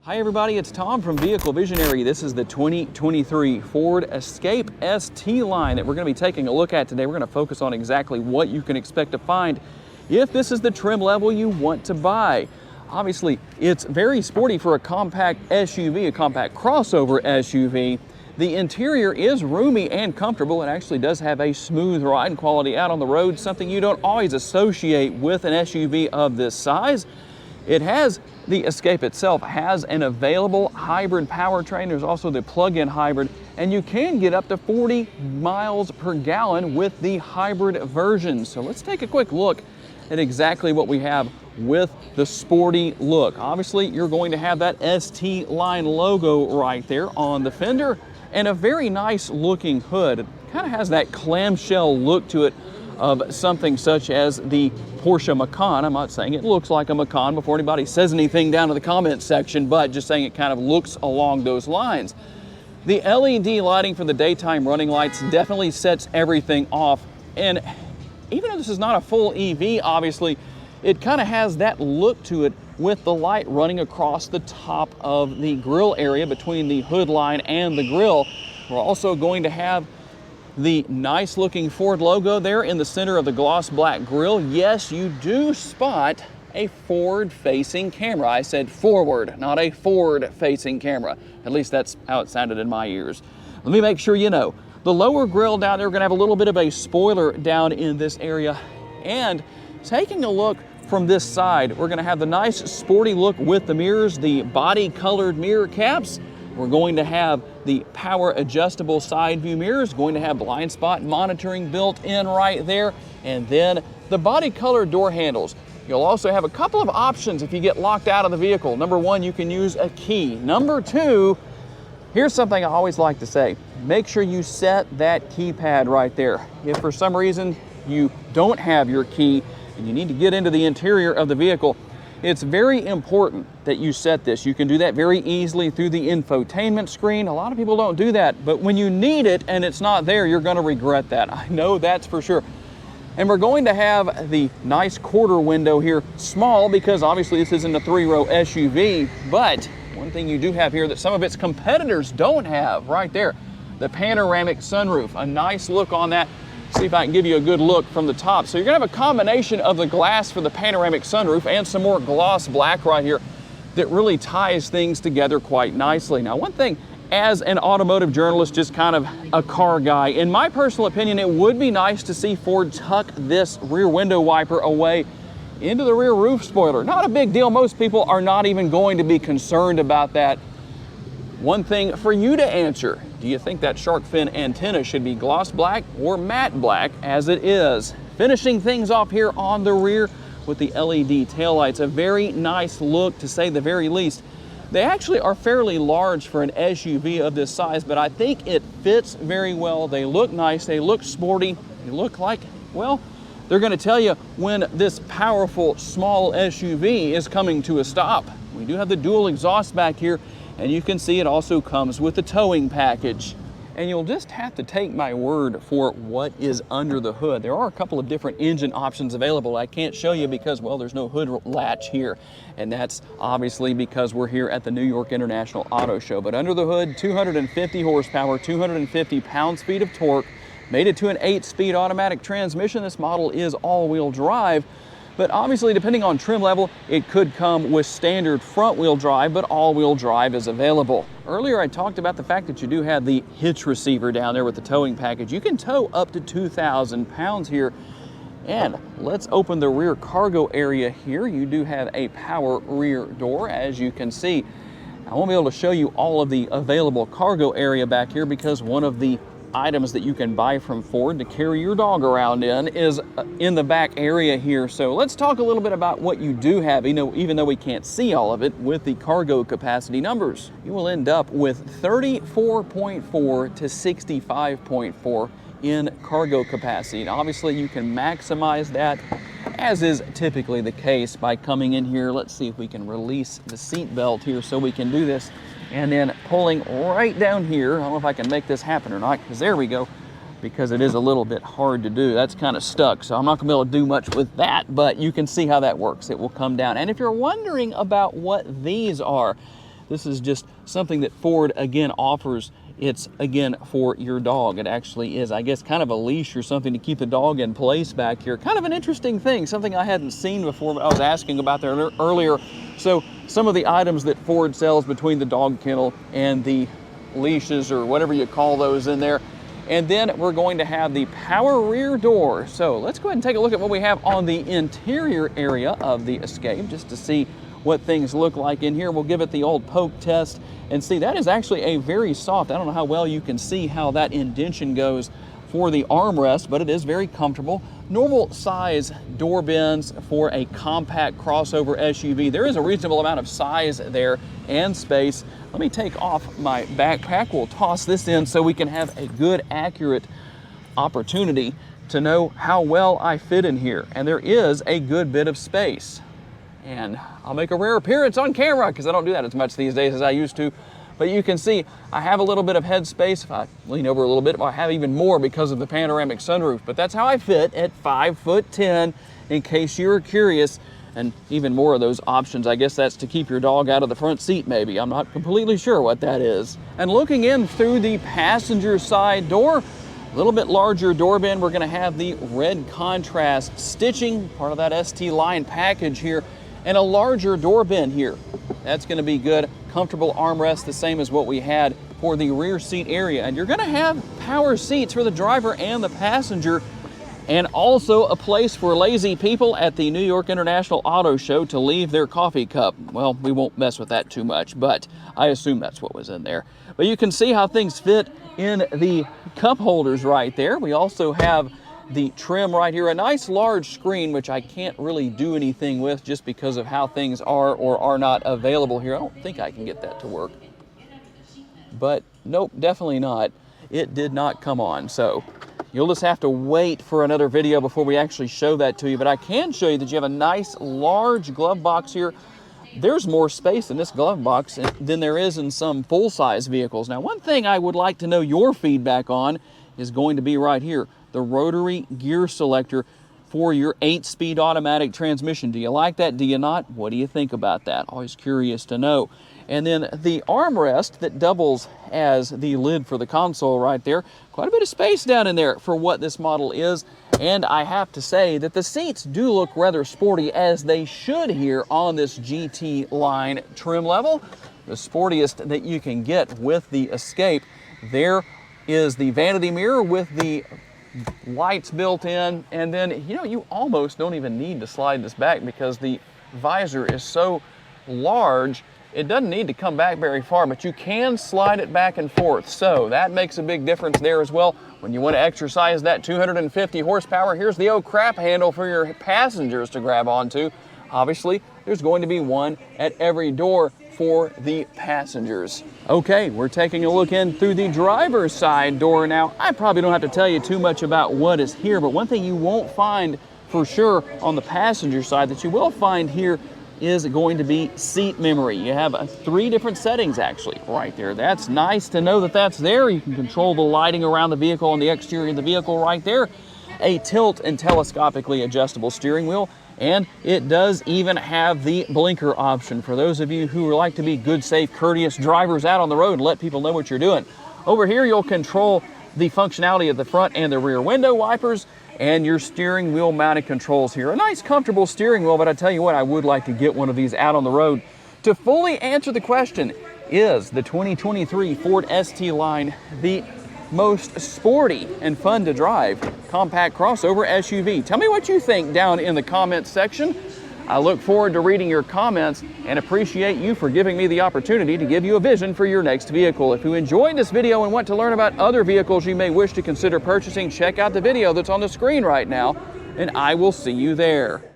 Hi everybody, it's Tom from Vehicle Visionary. This is the 2023 Ford Escape ST line that we're going to be taking a look at today. We're going to focus on exactly what you can expect to find if this is the trim level you want to buy. Obviously, it's very sporty for a compact SUV, a compact crossover SUV. The interior is roomy and comfortable. It actually does have a smooth ride quality out on the road, something you don't always associate with an SUV of this size. The Escape itself has an available hybrid powertrain. There's also the plug-in hybrid, and you can get up to 40 miles per gallon with the hybrid version. So let's take a quick look at exactly what we have with the sporty look. Obviously, you're going to have that ST line logo right there on the fender and a very nice looking hood. It kind of has that clamshell look to it of something such as the Porsche Macan. I'm not saying it looks like a Macan before anybody says anything down in the comments section, but just saying it kind of looks along those lines. The LED lighting for the daytime running lights definitely sets everything off. And even though this is not a full EV, obviously, it kind of has that look to it with the light running across the top of the grille area between the hood line and the grille. We're also going to have the nice looking Ford logo there in the center of the gloss black grille. Yes, you do spot a forward facing camera. I said forward, not a Ford facing camera. At least that's how it sounded in my ears. Let me make sure you know. The lower grille down there, we're gonna have a little bit of a spoiler down in this area. And taking a look from this side, we're gonna have the nice sporty look with the mirrors, the body colored mirror caps. We're going to have the power adjustable side view mirrors, going to have blind spot monitoring built in right there, and then the body colored door handles. You'll also have a couple of options if you get locked out of the vehicle. Number one, you can use a key. Number two, here's something I always like to say. Make sure you set that keypad right there. If for some reason you don't have your key and you need to get into the interior of the vehicle, it's very important that you set this. You can do that very easily through the infotainment screen. A lot of people don't do that, but when you need it and it's not there, you're going to regret that. I know that's for sure. And we're going to have the nice quarter window here, small because obviously this isn't a three-row SUV, but one thing you do have here that some of its competitors don't have right there, the panoramic sunroof. A nice look on that. See if I can give you a good look from the top. So you're gonna have a combination of the glass for the panoramic sunroof and some more gloss black right here that really ties things together quite nicely. Now, one thing, as an automotive journalist, just kind of a car guy, in my personal opinion, it would be nice to see Ford tuck this rear window wiper away into the rear roof spoiler. Not a big deal. Most people are not even going to be concerned about that. One thing for you to answer, do you think that shark fin antenna should be gloss black or matte black as it is? Finishing things off here on the rear with the LED taillights, a very nice look to say the very least. They actually are fairly large for an SUV of this size, but I think it fits very well. They look nice, they look sporty, they look like, well, they're gonna tell you when this powerful small SUV is coming to a stop. We do have the dual exhaust back here, and you can see it also comes with the towing package. And you'll just have to take my word for what is under the hood. There are a couple of different engine options available. I can't show you because, well, there's no hood latch here. And that's obviously because we're here at the New York International Auto Show. But under the hood, 250 horsepower, 250 pound-feet of torque, made it to an 8-speed automatic transmission. This model is all-wheel drive. But obviously, depending on trim level, it could come with standard front-wheel drive, but all-wheel drive is available. Earlier, I talked about the fact that you do have the hitch receiver down there with the towing package. You can tow up to 2,000 pounds here. And let's open the rear cargo area here. You do have a power rear door, as you can see. I won't be able to show you all of the available cargo area back here because one of the items that you can buy from Ford to carry your dog around in is in the back area here. So let's talk a little bit about what you do have, even though we can't see all of it with the cargo capacity numbers. You will end up with 34.4 to 65.4 in cargo capacity. And obviously you can maximize that, as is typically the case, by coming in here. Let's see if we can release the seat belt here so we can do this. And then pulling right down here. I don't know if I can make this happen or not, because there we go, because it is a little bit hard to do. That's kind of stuck, so I'm not gonna be able to do much with that, but you can see how that works. It will come down. And if you're wondering about what these are, This is just something that Ford, again, offers. It's, again, for your dog. It actually is, I guess, kind of a leash or something to keep the dog in place back here. Kind of an interesting thing, something I hadn't seen before, but I was asking about there earlier. So some of the items that Ford sells between the dog kennel and the leashes, or whatever you call those, in there. And then we're going to have the power rear door. So let's go ahead and take a look at what we have on the interior area of the Escape, just to see what things look like in here. We'll give it the old poke test and see. That is actually a very soft, I don't know how well you can see how that indention goes for the armrest, but it is very comfortable. Normal size door bins for a compact crossover SUV. There is a reasonable amount of size there and space. Let me take off my backpack. We'll toss this in so we can have a good, accurate opportunity to know how well I fit in here. And there is a good bit of space. And I'll make a rare appearance on camera because I don't do that as much these days as I used to. But you can see I have a little bit of head space. If I lean over a little bit, I have even more because of the panoramic sunroof. But that's how I fit at 5'10", in case you're curious. And even more of those options. I guess that's to keep your dog out of the front seat, maybe. I'm not completely sure what that is. And looking in through the passenger side door, a little bit larger door bin. We're gonna have the red contrast stitching, part of that ST line package here, and a larger door bin here. That's gonna be good. Comfortable armrest, the same as what we had for the rear seat area. And you're gonna have power seats for the driver and the passenger, and also a place for lazy people at the New York International Auto Show to leave their coffee cup. Well, we won't mess with that too much, but I assume that's what was in there. But you can see how things fit in the cup holders right there. We also have the trim right here, a nice large screen, which I can't really do anything with just because of how things are or are not available here. I don't think I can get that to work. But nope, definitely not. It did not come on, so you'll just have to wait for another video before we actually show that to you. But I can show you that you have a nice large glove box here. There's more space in this glove box than there is in some full-size vehicles. Now, one thing I would like to know your feedback on is going to be right here, the rotary gear selector for your 8-speed automatic transmission. Do you like that? Do you not? What do you think about that? Always curious to know. And then the armrest that doubles as the lid for the console right there. Quite a bit of space down in there for what this model is. And I have to say that the seats do look rather sporty, as they should here on this GT line trim level. The sportiest that you can get with the Escape. There is the vanity mirror with the lights built in. And then, you know, you almost don't even need to slide this back because the visor is so large. It doesn't need to come back very far, but you can slide it back and forth. So that makes a big difference there as well. When you want to exercise that 250 horsepower, here's the oh crap handle for your passengers to grab onto. Obviously, there's going to be one at every door for the passengers. Okay, we're taking a look in through the driver's side door now. I probably don't have to tell you too much about what is here, but one thing you won't find for sure on the passenger side that you will find here is going to be seat memory. You have 3 different settings actually right there. That's nice to know that that's there. You can control the lighting around the vehicle and the exterior of the vehicle right there. A tilt and telescopically adjustable steering wheel, and it does even have the blinker option for those of you who like to be good, safe, courteous drivers out on the road and let people know what you're doing. Over here you'll control the functionality of the front and the rear window wipers, and your steering wheel mounted controls here. A nice comfortable steering wheel, but I tell you what, I would like to get one of these out on the road. To fully answer the question, is the 2023 Ford ST line the most sporty and fun to drive compact crossover SUV? Tell me what you think down in the comments section. I look forward to reading your comments and appreciate you for giving me the opportunity to give you a vision for your next vehicle. If you enjoyed this video and want to learn about other vehicles you may wish to consider purchasing, check out the video that's on the screen right now, and I will see you there.